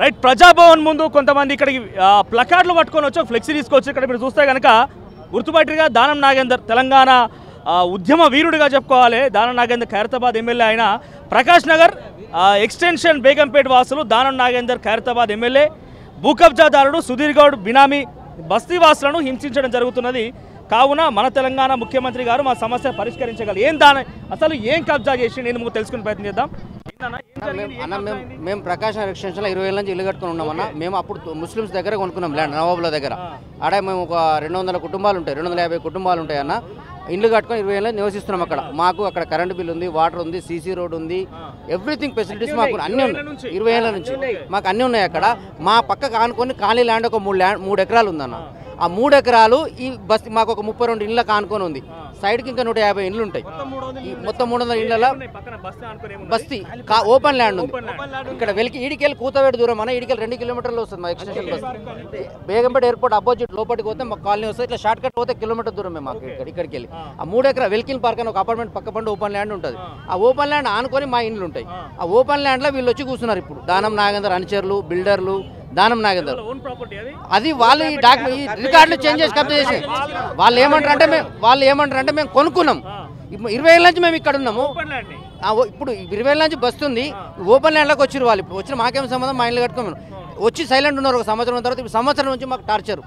Right, Praja Bhavan ముందు కొంతమంది ఇక్కడికి ప్లకార్డులు పట్టుకొని వచ్చి ఫ్లెక్సీ తీసుకొచ్చి ఇక్కడ మీరు చూస్తే కనుక గుర్తుపట్టిగా దానం నాగేందర్ తెలంగాణ ఉద్యమ వీరుడిగా చెప్పుకోవాలి. దానం నాగేందర్ ఖైరతాబాద్ ఎమ్మెల్యే అయిన ప్రకాష్ నగర్ ఎక్స్టెన్షన్ బేగంపేట్ వాసులు దానం నాగేందర్ ఖైరతాబాద్ ఎమ్మెల్యే భూ కబ్జాదారుడు సుధీర్ గౌడ్ బినామీ బస్తీ వాసులను హింసించడం జరుగుతున్నది. కావున మన తెలంగాణ ముఖ్యమంత్రి గారు మా సమస్య పరిష్కరించగలరు. అసలు ఏం కబ్జా చేసి నేను తెలుసుకునే ప్రయత్నం చేద్దాం. మేము ప్రకాశ్ నగర్ ఎక్స్టెన్షన్లో 20 ఏళ్ళ నుంచి ఇల్లు కట్టుకుని ఉన్నామన్న. మేము అప్పుడు ముస్లిమ్స్ దగ్గర కొనుక్కున్నాం ల్యాండ్, నవాబుల దగ్గర. ఆడే మేము ఒక 200 కుటుంబాలు ఉంటాయి, 250 కుటుంబాలు ఉంటాయి అన్న. ఇల్లు కట్టుకొని 20 ఏళ్ళ నివసిస్తున్నాం అక్కడ. మాకు అక్కడ కరెంట్ బిల్ ఉంది, వాటర్ ఉంది, సీసీ రోడ్ ఉంది, ఎవ్రీథింగ్ ఫెసిలిటీస్ మాకు అన్నీ ఉన్నాయి. 20 ఏళ్ళ నుంచి మాకు అన్నీ ఉన్నాయి అక్కడ. మా పక్కకు ఆనుకొని ఖాళీ ల్యాండ్ ఒక 3 ఎకరాలు ఉందన్న. ఆ 3 ఎకరాలు ఈ బస్తీ మాకు ఒక 32 ఇళ్ళ కానుకొని ఉంది. సైడ్కి ఇంకా 150 ఇండ్లు ఉంటాయి. మొత్తం 300 ఇళ్ళ బస్తీ ఓపెన్ ల్యాండ్ ఉంది. ఇక్కడ ఈడికెళ్ళి కూతవేడు దూరం అన్న, ఈడికెళ్ళి 2 కిలోమీటర్లు వస్తుంది మా ఎక్స్టెన్షన్ బస్తీ. బేగంపేట ఎయిర్పోర్ట్ అపోజిట్ లోపలికి పోతే మాకు కాలనీ వస్తుంది. ఇట్లా షార్ట్ కట్ పోతే కిలోమీటర్ దూరమే మాకు ఇక్కడికి వెళ్ళి. ఆ 3 ఎకరా వెల్కిన్ పార్క్ అని ఒక అపార్ట్మెంట్ పక్క పండు ఓపెన్ ల్యాండ్ ఉంటుంది. ఆ ఓపెన్ ల్యాండ్ ఆనుకొని మా ఇండ్లు ఉంటాయి. ఆ ఓపెన్ ల్యాండ్లో వీళ్ళు వచ్చి కూర్చున్నారు. ఇప్పుడు దానం నాగేందర్ అనుచరులు, బిల్డర్లు, దానం నాగేందర్ అది వాళ్ళు ఈ రికార్డులు చేంజ్ చేసి కబ్జా చేసి వాళ్ళు ఏమంటారంటే మేము కొనుక్కున్నాం. 20 ఏళ్ళ నుంచి మేము ఇక్కడ ఉన్నాము. ఇప్పుడు 20 ఏళ్ళ నుంచి బస్తుంది. ఓపెన్ ల్యాండ్లోకి వచ్చారు వాళ్ళు. ఇప్పుడు వచ్చిన మాకేం సంబంధం, మా ఇల్లు కట్టుకున్నాం. వచ్చి సైలెంట్ ఉన్నారు ఒక సంవత్సరం తర్వాత. ఇప్పుడు సంవత్సరం నుంచి మాకు టార్చర్.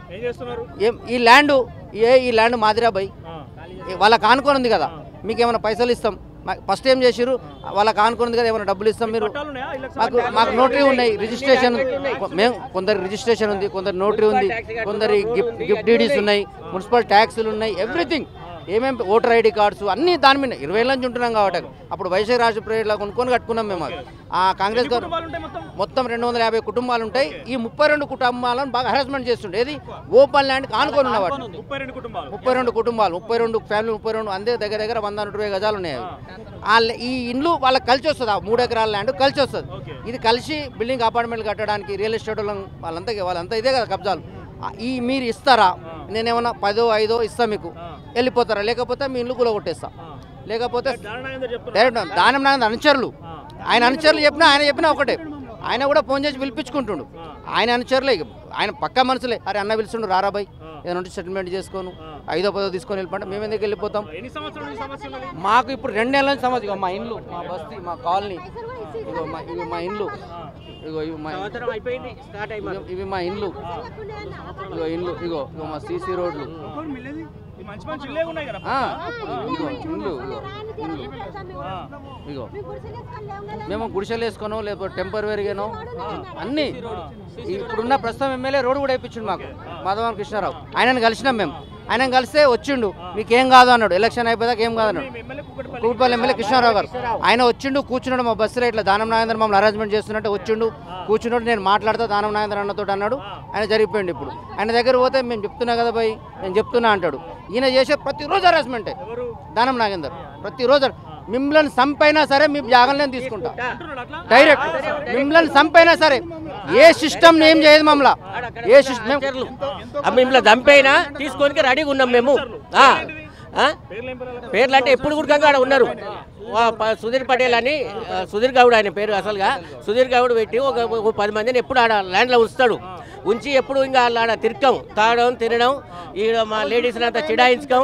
ఈ ల్యాండ్ మాదిరాబాయ్ వాళ్ళకి ఆనుకొని ఉంది కదా, మీకు ఏమైనా పైసలు ఇస్తాం. ఫస్ట్ ఏం చేసిరు, వాళ్ళకి ఆనుకున్నది కదా ఏమైనా డబ్బులు ఇస్తాం. మీరు మాకు నోటరీ ఉన్నాయి, రిజిస్ట్రేషన్ మేము కొందరు రిజిస్ట్రేషన్ ఉంది, కొందరు నోటరీ ఉంది, కొందరి గిఫ్ట్ డీడీస్ ఉన్నాయి, మున్సిపల్ ట్యాక్సులు ఉన్నాయి, ఎవ్రీథింగ్ ఏమేమి ఓటర్ ఐడి కార్డ్స్ అన్నీ దాని మీద 20 ఏళ్ళ నుంచి ఉంటున్నాం కాబట్టి. అప్పుడు వైశాఖ రాష్ట్ర ప్రేయర్లా కొనుక్కొని కట్టుకున్నాం మేము. ఆ కాంగ్రెస్ గారు మొత్తం 250 కుటుంబాలు ఉంటాయి. ఈ 32 కుటుంబాలను బాగా హెరాస్మెంట్ చేస్తుండే. ఏది ఓపెన్ ల్యాండ్కి ఆనుకొని ఉన్నవాడు 32 కుటుంబాలు, 32 ఫ్యామిలీ, 32 అందే దగ్గర 120 గజాలు ఉన్నాయి. ఈ ఇండ్లు వాళ్ళకి కలిసి వస్తుంది. ఆ 3 ఎకరాల ల్యాండ్ కలిసి వస్తుంది. ఇది కలిసి బిల్డింగ్ అపార్ట్మెంట్లు కట్టడానికి రియల్ ఎస్టేట్ వాళ్ళంతా ఇదే కదా కబ్జాలు. మీరు ఇస్తారా, నేనేమన్నా 10, 5 ఇస్తా మీకు, వెళ్ళిపోతారా? లేకపోతే మీ ఇల్లు కూడా కొట్టేస్తా. లేకపోతే డైరెక్ట్ దానం నాగేందర్ అనుచరులు, ఆయన అనుచరులు ఆయన చెప్పినా ఒకటే. ఆయన కూడా ఫోన్ చేసి పిలిపించుకుంటుండు. ఆయన అనుచరులే, ఆయన పక్కా మనసులే. అరే అన్న పిలుస్తుండు, రారాబాయ్ ఏదంటే సెటిల్మెంట్ చేసుకోను, 5ో 10ో తీసుకొని వెళ్ళిపోండి. మేము ఎందుకు వెళ్ళిపోతాం? మాకు ఇప్పుడు 2 ఏళ్ళ నుంచి సమస్య. మా ఇండ్లు, మా బస్తీ, మా కాలనీ, ఇవి మా ఇండ్లు, ఇవి మా ఇండ్లు, ఇగో మా సీసీ రోడ్లు, ఇగో మేము గుడిసెలు వేసుకోను, లేకపోతే టెంపరీగానో అన్నీ. ఇప్పుడున్న ప్రస్తుతం ఎమ్మెల్యే రోడ్డు కూడా వేయించిండు మాకు, మాధవన్ కృష్ణారావు. ఆయనను కలిసినాం మేము. ఆయన కలిస్తే వచ్చిండు, మీకేం కాదు అన్నాడు. ఎలక్షన్ అయిపోయాక ఏం కాదన్నాడు. కూకట్పల్లి ఎమ్మెల్యే కృష్ణారావు గారు ఆయన వచ్చిండు, కూర్చున్నాడు. మా బస్సులో ఇట్లా దానం నాగేందర్ మమ్మల్ని అరేంజ్మెంట్ చేస్తున్నట్టు వచ్చిండు, కూర్చున్నాడు. నేను మాట్లాడతా దానం నాగేందర్ అన్నతో అన్నాడు. ఆయన జరిగిపోయింది. ఇప్పుడు ఆయన దగ్గర పోతే మేము చెప్తున్నా కదా భయ్, నేను చెప్తున్నా అంటాడు. ఈయన చేసే ప్రతిరోజు హరాస్మెంటే దానం నాగేందర్. ప్రతిరోజు మిమ్మల్ని చంపైనా సరే మీ జాగంలో తీసుకుంటా డైరెక్ట్. మిమ్మల్ని చంపైనా సరే ఏ సిస్టమ్ ఏం చేయదు మమ్మల్ని. ఏ సిస్టమ్ మిమ్మల్ని చంపైనా తీసుకొని రెడీగా ఉన్నాం మేము. పేర్లు అంటే ఎప్పుడు కూడా ఉన్నారు. సుధీర్ పటేల్ అని, సుధీర్ గౌడ్ ఆయన పేరు అసలుగా. సుధీర్ గౌడ్ పెట్టి ఒక 10 మందిని ఎప్పుడు ఆడ ల్యాండ్లో ఉంచుతాడు. ఉంచి ఎప్పుడు ఇంకా ఆడ తిరగం, తాగడం, తినడం, ఈడ మా లేడీస్ని అంతా చిడాయించడం,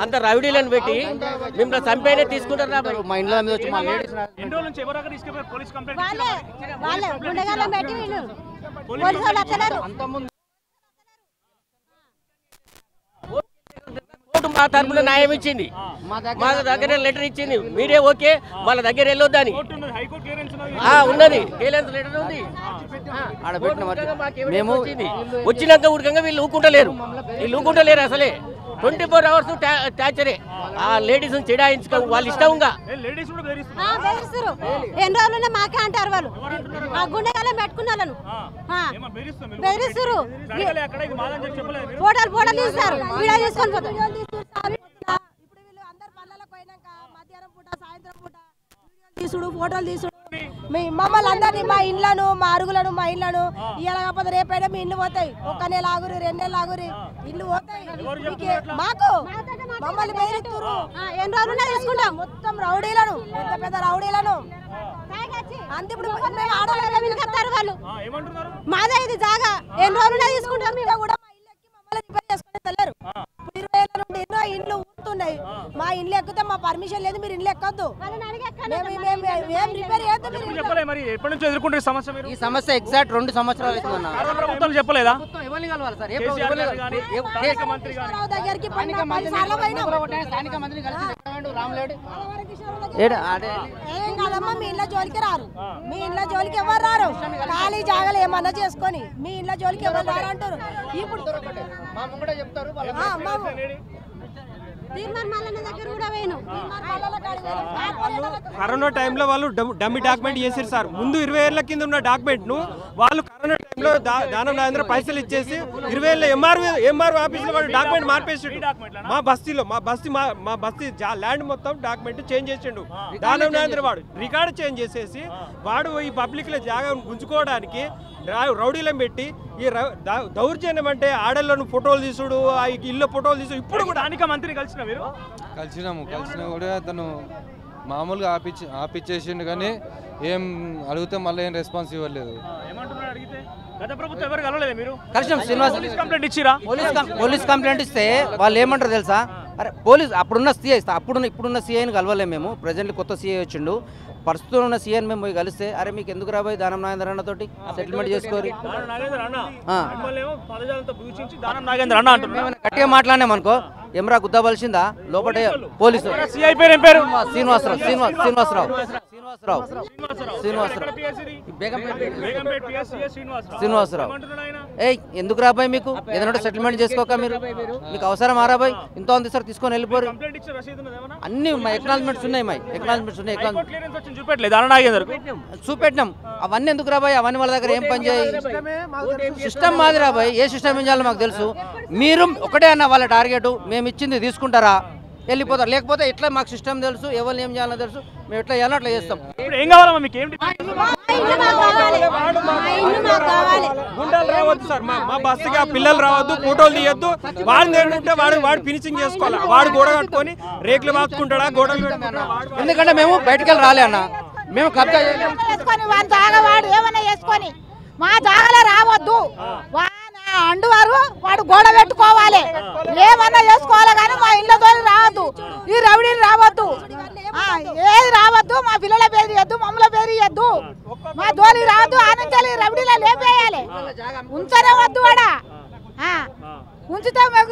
అంత రౌడీలను పెట్టి మిమ్మల్ని చంపేనే తీసుకుంటారు. మా ఇంట్లో మీద వచ్చి మా లేడీస్ మా తరపున న్యాయం ఇచ్చింది, మా దగ్గర లెటర్ ఇచ్చింది. మీరే ఓకే వాళ్ళ దగ్గర వెళ్ళొద్దని ఉన్నది. క్లియరెన్స్ లెటర్ ఉంది. మేము వచ్చినాక ఉడకంగా వీళ్ళు ఊకుంటలేరు అసలే. 24 hours టార్చరే. ఆ లేడీస్ చెడాయించుకో వాళ్ళు ఇష్టంగా. ఎన్ని రోజులు మాకే అంటారు వాళ్ళు. ఆ గుండెగాలం పెట్టుకున్న వాళ్ళను బెదిరిస్తారు. ఫోటోలు తీస్తారు, వీడియో తీసుకొని పోతారు. ఇప్పుడు వీళ్ళు అందరు పళ్ళలో పోయినాక మధ్యాహ్నం పూట, సాయంత్రం పూట తీసుడు, ఫోటోలు తీసుడు. మమ్మల్ని అందరినీ, మా ఇండ్లను, మా అరుగులను, మా ఇళ్లను ఇవాళ కాకపోతే రేపైనా మీ ఇల్లు పోతాయి. 1 నెల ఆగురి, 2 నెలలు ఆగురి, ఇల్లు పోతాయి. మాకు మమ్మల్ని బెదిరిస్తారు. ఎన్ని రోజులు తీసుకుంటాం. మొత్తం రౌడీలను, పెద్ద రౌడీలను అంతే ఇప్పుడు మేము ఆడవాళ్ళు వాళ్ళు ఏమంటున్నారు? మాదే ఇది జాగా ఎన్ని రోజులు తీసుకుంటాం ఇంకా కూడా మా ఇల్లు ఎక్కి మమ్మల్ని రిపేర్ చేసుకుని వెళ్ళారు. ఇప్పుడు 20 ఏళ్ళ నుండి ఎన్నో ఇండ్లు ఊరుతున్నాయి. మా ఇండ్లు ఎక్కితే మా పర్మిషన్ లేదు, మీరు ఇండ్లు ఎక్కొద్దు, మేము రిపేర్ చేద్దాం. ఎప్పుడు చెప్పలే మరి ఎప్పటి నుంచి ఎదుర్కొంటే సమస్య మీరు? ఈ సమస్య ఎగ్జాక్ట్ 2 సంవత్సరాలు అవుతుందన్న. ప్రభుత్వం చెప్పలేదా? ఎవరిని కలవాలి సార్? కేసీఆర్ గారు కానీ, స్థానిక మంత్రి కానీ. రావు దగ్గరికి 10 సార్లు పోయినాం. స్థానిక మంత్రిని కలిసి రామలేడు ఏం కాదమ్మా, మీ ఇంట్లో జోలికి రారు, మీ ఇంట్లో జోలికి ఎవరు రారు, ఖాళీ జాగాలు ఏమన్నా చేసుకొని మీ ఇంట్లో జోలికి ఎవరు రారు అంటారు. ఇప్పుడు మా ముంగడే చెప్తారు దగ్గర కూడా వేను కరోనా టైంలో వాళ్ళు డమ్మి డాక్యుమెంట్ చేసారు సార్. ముందు 20 ఏళ్ల కింద ఉన్న డాక్యుమెంట్ను వాళ్ళు కరోనా టైంలో దానం నాగేంద్ర పైసలు ఇచ్చేసి 20 ఏళ్ళ ఎంఆర్ఓ ఆఫీస్లో వాళ్ళు డాక్యుమెంట్ మార్పేసిండు. మా బస్తీ ల్యాండ్ మొత్తం డాక్యుమెంట్ చేంజ్ చేసిండు. దానం నాగేంద్ర వాడు రికార్డు చేంజ్ చేసేసి వాడు ఈ పబ్లిక్లో జాగా గుంజుకోవడానికి రౌడీలను పెట్టి ఈ దౌర్జన్యం అంటే ఆడలను ఫోటోలు తీసుడు, ఆ ఇళ్ళ ఫోటోలు తీసుడు. ఇప్పుడు కూడా స్థానిక మంత్రి కలిసిన మీరు? కలిసినా కూడా అతను మామూలుగా ఆపిచ్చేసిండు, కానీ ఏం అడిగితే మళ్ళీ ఏం రెస్పాన్స్ ఇవ్వలేదు. ఏమంటున్నారు అడిగితే? గత ప్రభుత్వం ఎవరు కలవలేదు మీరు? కలిసినాం శ్రీనివాస్. పోలీస్ కంప్లైంట్ ఇచ్చిరా? పోలీస్ కంప్లైంట్ ఇస్తే వాళ్ళు ఏమంటారు తెలుసా? అరే పోలీస్ అప్పుడున్న సీఐ ఇప్పుడున్న సీఐని కలవలేము మేము. ప్రజెంట్ కొత్త సీఐ వచ్చిండు. ప్రస్తుతం ఉన్న సీఎన్ మేము పోయి కలిస్తే అరే మీకు ఎందుకు రాబోయే దానం నాగేంద్ర అన్న తోటి సెటిల్మెంట్ చేసుకోరు. గట్టిగా మాట్లాడినాం అనుకో ఏమరా గుద్దవలసిందా లోపల పోలీసు. సీఐ పేరు ఏం పేరు? శ్రీనివాసరావు. ఏయ్ ఎందుకు రాబాయ్ మీకు ఏదైనా సెటిల్మెంట్ చేసుకోక మీకు అవసరం రాబాయ్ ఇంత ఉంది సార్ తీసుకొని వెళ్ళిపోరు. అన్ని మా ఎక్నాలజ్మెంట్స్ ఉన్నాయి. చూపెట్టినాం. అవన్నీ ఎందుకు రాబాయ్? అవన్నీ వాళ్ళ దగ్గర ఏం పని చేయాలి? సిస్టమ్ మాది రాబాయ్. ఏ సిస్టమ్ ఏం చేయాలో మాకు తెలుసు. మీరు ఒకటే అన్న వాళ్ళ టార్గెట్ మేము ఇచ్చింది తీసుకుంటారా వెళ్ళిపోతారు, లేకపోతే ఎట్లా మాకు సిస్టమ్ తెలుసు, ఎవరు ఏం చేయాలో తెలుసు, మేము ఎట్లా చేయాలో అట్లా చేస్తాం. ఏం కావాలమ్మా మీకు? ఏం గుండాలు రావద్దు సార్, మా బస్సుగా పిల్లలు రావద్దు, ఫోటోలు తీయద్దు. వాడిని ఏంటంటే వాడు ఫినిషింగ్ చేసుకోవాలి. వాడు గోడ కట్టుకొని రేకులు వాడుకుంటాడా గోడలు? ఎందుకంటే మేము బయటకు రాలే అన్న, మేము కబ్జా చేసుకొని వాని జాగా వాడు ఏమన్నా చేసుకొని మా జాగాలో రావద్దు. అండువారు వాడు గోడ పెట్టుకోవాలి, ఏమన్నా చేసుకోవాలి, కానీ మా ఇళ్ళతో రావద్దు. ఈ రౌడీని రావద్దు, ఏది రావద్దు. మా పిల్లల పేరు ఇవ్వద్దు, మమ్మల పేరు ఇవ్వద్దు, మా జోలికి రావద్దు. ఆనంచాలి రౌడీలో లేపేయాలి, ఉంచనే వద్దు. వాడ ఉంచితే మీకు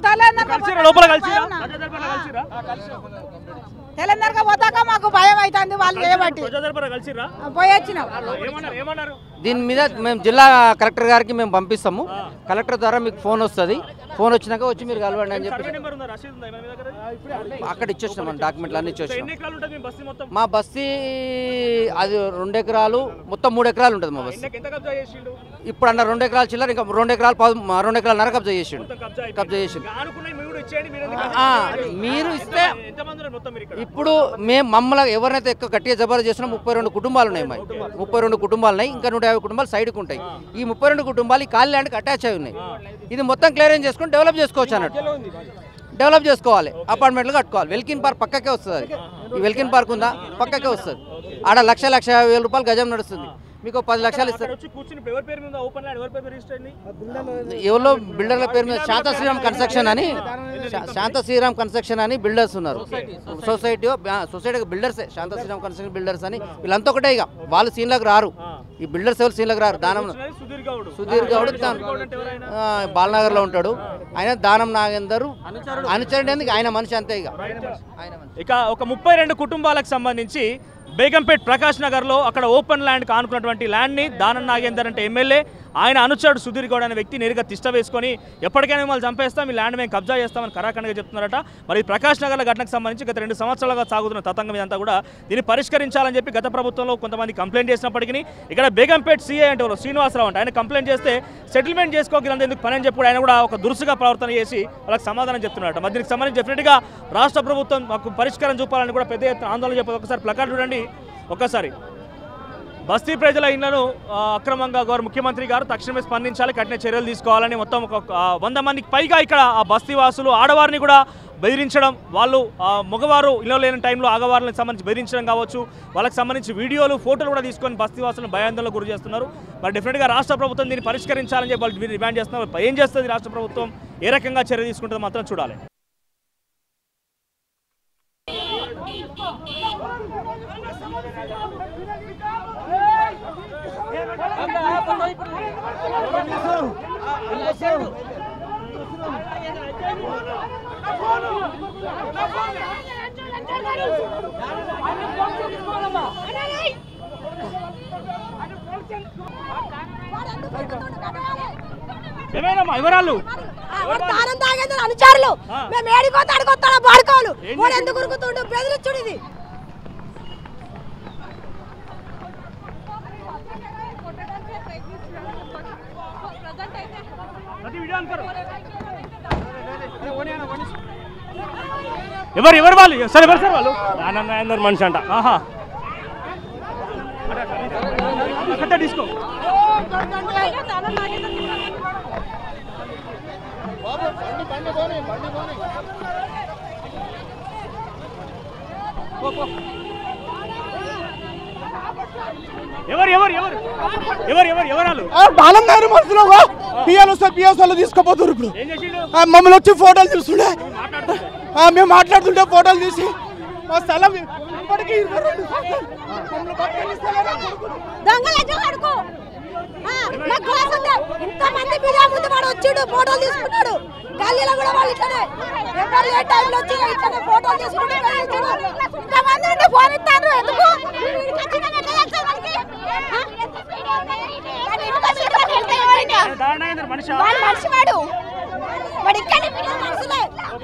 తెలంగాణ పోతాక మాకు భయం అవుతుంది. వాళ్ళు చేయబట్టి పోయి వచ్చినాం. దీని మీద మేము జిల్లా కలెక్టర్ గారికి మేము పంపిస్తాము. కలెక్టర్ ద్వారా మీకు ఫోన్ వస్తుంది. ఫోన్ వచ్చినాక వచ్చి మీరు కలవండి అని చెప్పి అక్కడ ఇచ్చేసినాం. డాక్యుమెంట్లు అన్ని ఇచ్చేసినాం. మా బస్తీ అది 2 ఎకరాలు మొత్తం 3 ఎకరాలు ఉంటుంది మా బస్తీ. ఇప్పుడు అన్న 2 ఎకరాలు చిల్లర, ఇంకా 2 ఎకరాలన్నర కబ్జా చేసిండు. మీరు ఇస్తే ఇప్పుడు మేము మమ్మల్ని ఎవరినైతే ఎక్కువ గట్టిగా జబర్దస్త్ చేసినా 32 కుటుంబాలు ఉన్నాయి. 32 కుటుంబాలు ఉన్నాయి. ఇంకా 150 కుటుంబాలు సైడ్కి ఉంటాయి. ఈ 32 కుటుంబాలు ఈ ఖాళీ ల్యాండ్కి అటాచ్ అయి ఉన్నాయి. ఇది మొత్తం క్లియరెన్స్ చేసుకుని డెవలప్ చేసుకోవచ్చు అన్నట్టు. డెవలప్ చేసుకోవాలి, అపార్ట్మెంట్లు కట్టుకోవాలి. వెల్కిన్ పార్క్ పక్కకే వస్తుంది. ఈ వెల్కిన్ పార్క్ ఉందా పక్కకే వస్తుంది. ఆడ 1,50,000 రూపాయలు గజం నడుస్తుంది. మీకు 10 లక్షలు ఇస్తారు. ఎవరో బిల్డర్ల పేరు మీద శాంత శ్రీరామ్ కన్స్ట్రక్షన్ అని బిల్డర్స్ ఉన్నారు. సొసైటీ బిల్డర్సే శాంత శ్రీరామ్ కన్స్ట్రక్షన్ బిల్డర్స్ అని. వీళ్ళంతా ఒకటే. ఇక వాళ్ళు సీన్లకు రారు. ఈ బిల్డర్స్ ఎవరు సీన్లకు రారు. సుధీర్ గౌడ్ బాలనగర్ లో ఉంటాడు. ఆయన దానం నాగేందర్ అనుచరుడు. ఆయన మనిషి అంతే. ఇక ఒక 32 కుటుంబాలకు సంబంధించి బేగంపేట్ ప్రకాష్ నగర్లో అక్కడ ఓపెన్ ల్యాండ్ కానుకున్నటువంటి ల్యాండ్ని దానం నాగేందర్ అంటే ఎమ్మెల్యే, ఆయన అనుచరుడు సుధీర్ గౌడ్ అనే వ్యక్తి నేరుగా తిష్ట వేసుకొని ఎప్పటికైనా మిమ్మల్ని చంపేస్తాం, ఈ ల్యాండ్ మేము కబ్జా చేస్తామని కరాఖండ్గా చెప్తున్నారట. మరి ప్రకాష్ నగర్ల ఘటనకు సంబంధించి గత 2 సంవత్సరాలుగా సాగుతున్న తతంగం ఇదంతా కూడా దీన్ని పరిష్కరించాలని చెప్పి గత ప్రభుత్వంలో కొంతమంది కంప్లైంట్ చేసినప్పటికీ ఇక్కడ బేగంపేట్ సీఐ అంటే శ్రీనివాసరావు అంటే ఆయన కంప్లైంట్ చేస్తే సెటిల్మెంట్ చేసుకోగలంత ఎందుకు పని అని చెప్పి ఆయన కూడా ఒక దురుసుగా ప్రవర్తన చేసి వాళ్ళకి సమాధానం చెప్తున్నారట. మరి దీనికి సంబంధించి డెఫినెట్గా రాష్ట్ర ప్రభుత్వం మాకు పరిష్కారం చూపాలని కూడా పెద్ద ఎత్తున ఆందోళన చెప్పి ఒకసారి ప్లకార్డు చూడండి. ఒక్కసారి బస్తీ ప్రజల ఇళ్లను అక్రమంగా ముఖ్యమంత్రి గారు తక్షణమే స్పందించాలి, కఠిన చర్యలు తీసుకోవాలని మొత్తం ఒక 100 మందికి పైగా ఇక్కడ ఆ బస్తీ వాసులు ఆడవారిని కూడా బెదిరించడం, వాళ్ళు మగవారు ఇళ్ళ లేని టైంలో ఆగవారులకు సంబంధించి బెదిరించడం కావచ్చు, వాళ్ళకి సంబంధించి వీడియోలు ఫోటోలు కూడా తీసుకొని బస్తీవాసులను భయాందోళనకు గురి చేస్తున్నారు. మరి డెఫినెట్గా రాష్ట్ర ప్రభుత్వం దీన్ని పరిష్కరించాలని చెప్పి వాళ్ళు డిమాండ్ చేస్తున్నారు. ఏం చేస్తుంది రాష్ట్ర ప్రభుత్వం, ఏ రకంగా చర్య తీసుకుంటుందో మాత్రం చూడాలి. ఏమైనా వివరాలు అనుచారులు మేము ఏడిపోతే అడుగుతాడా బాడుకోవాలి వాడు ఎందుకు ఉరుకుతుండు బెదిరించుడు ఇది ఎవరు వాళ్ళు సార్ ఎవరు సార్ వాళ్ళు అందరు మనిషి అంట తీసుకో బాలం గారు మనుషులు పిఎస్ వాళ్ళు తీసుకోపోతున్నారు. ఇప్పుడు మమ్మల్ని వచ్చి ఫోటోలు చూస్తుండే, మేము మాట్లాడుతుంటే ఫోటోలు తీసి మా స్థలం ఇప్పటికీ ఇంతమంది మీడియా ముందు వాడు వచ్చిండు ఫోటోలు తీసుకున్నాడు. గల్లీలో కూడా వాళ్ళు ఇట్లనే ఎవరు ఏ టైంలో వచ్చి ఇట్లనే ఫోటోలు తీసుకున్నాడు. ఇంతమంది ఉంటే ఫోన్ ఇస్తారు ఎందుకు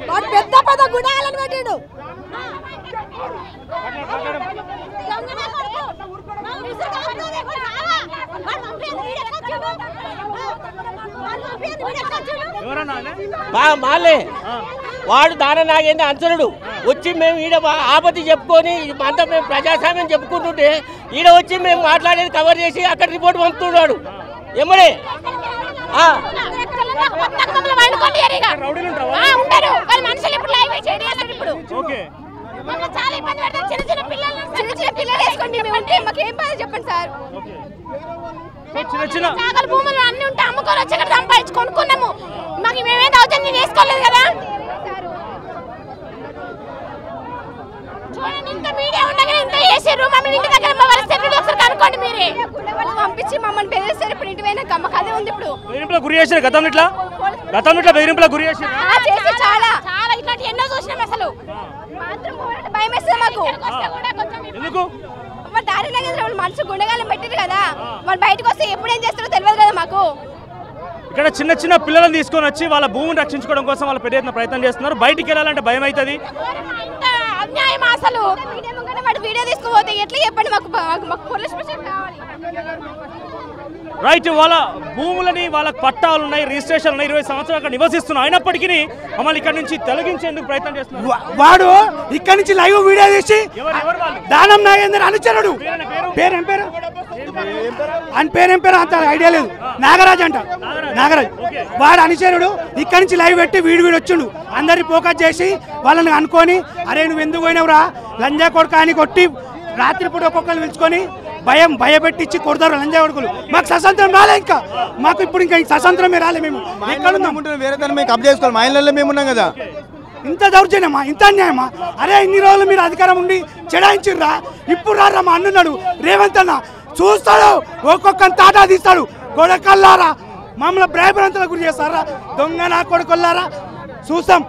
వాడు పెద్ద పెద్ద గుణాలను పెట్టిండు. మాలే వాడు దాన నాగేంద్ర అంచనుడు వచ్చి మేము ఈడ ఆపత్తి చెప్పుకొని అంతా మేము ప్రజాస్వామ్యం చెప్పుకుంటుంటే ఈడ వచ్చి మేము మాట్లాడేది కవర్ చేసి అక్కడ రిపోర్ట్ పంపుతున్నాడు. ఎమ్మడే చెప్పండి సార్ భూములు అన్ని ఉంటే అమ్ముకొని వచ్చి ఇక్కడ సంపాదించి కొనుక్కున్నాము. మాకు మేమే దౌర్జన్యం చేసుకోలేదు కదా. చూడండి ఇంత మీడియా ఉండగా ఇంత చేసారు. మమ్మల్ని ఇంటి దగ్గర కనుక్కోండి మీరే పంపించి మమ్మల్ని బెదిరిస్తారు. ఇప్పుడు ఇంటి పోయినా గమ్మక అదే ఉంది. ఇప్పుడు బెదిరింపులకు గురి చేశారు గతంలో ఇట్లా బెదిరింపులకు గురి చేశారు చాలా చాలా ఇట్లాంటి ఎన్నో చూసినాం. అసలు భయం వేస్తుంది మాకు. ఎందుకు దారి మనసు గుండెగాలం పెట్టింది కదా, వాళ్ళు బయటకు వస్తే ఎప్పుడు ఏం చేస్తారో తెలియదు కదా మాకు. ఇక్కడ చిన్న చిన్న పిల్లలను తీసుకొని వచ్చి వాళ్ళ భూమిని రక్షించుకోవడం కోసం వాళ్ళు పెద్ద ప్రయత్నం చేస్తున్నారు. బయటికి వెళ్ళాలంటే భయం అవుతుంది. అన్యాయం అసలు వాడు వీడియో తీసుకుపోతే ఎట్లా చెప్పండి. మాకు పోలీస్ స్టేషన్ కావాలి. రైట్, వాళ్ళ భూములని వాళ్ళకి పట్టాలు ఉన్నాయి, రిజిస్ట్రేషన్ ఉన్నాయి, 20 సంవత్సరాలు అక్కడ నివసిస్తున్నాం. అయినప్పటికీ మమ్మల్ని ఇక్కడ నుంచి తొలగించేందుకు ప్రయత్నం చేస్తున్నారు. వాడు ఇక్కడ నుంచి లైవ్ వీడియో తీసి దానం నాగేందర్ అనుచరుడు పేరేం పేరు అని పేరేం పేరు అంత ఐడియా లేదు. నాగరాజ్ అంట, నాగరాజ్ వాడు అనుచరుడు ఇక్కడ నుంచి లైవ్ పెట్టి వీడు వచ్చిండు. అందరినీ ఫోకస్ చేసి వాళ్ళని అనుకొని అరే నువ్వు ఎందుకు పోయినవురా లంజా కొడుక అని కొట్టి రాత్రిపూట ఒక్కొక్కరు పిలుచుకొని భయపెట్టించి కొడతారు లంజా కొడుకులు. మాకు స్వతంత్రం రాలే, ఇంకా మాకు ఇప్పుడు ఇంకా స్వతంత్రమే రాలే. మేము ఎక్కడ వేరే దాన్ని మేము కబ్జా చేసుకోవాలి. మా ఇళ్ళల్లో మేము ఉన్నాం కదా. ఇంత దౌర్జన్యమా, ఇంత అన్యాయమా? అరే ఇన్ని రోజులు మీరు అధికారం ఉండి చెడాయించిర్రా, ఇప్పుడు రారా మా అన్నున్నాడు రేవంత్ అన్న చూస్తాడు, ఒక్కొక్క తాటా తీస్తాడు. కొడకల్లారా మమ్మల్ని భయభ్రాంతులకు గురి చేస్తారా, దొంగ నా కొడుకుల్లారా చూస్తాం.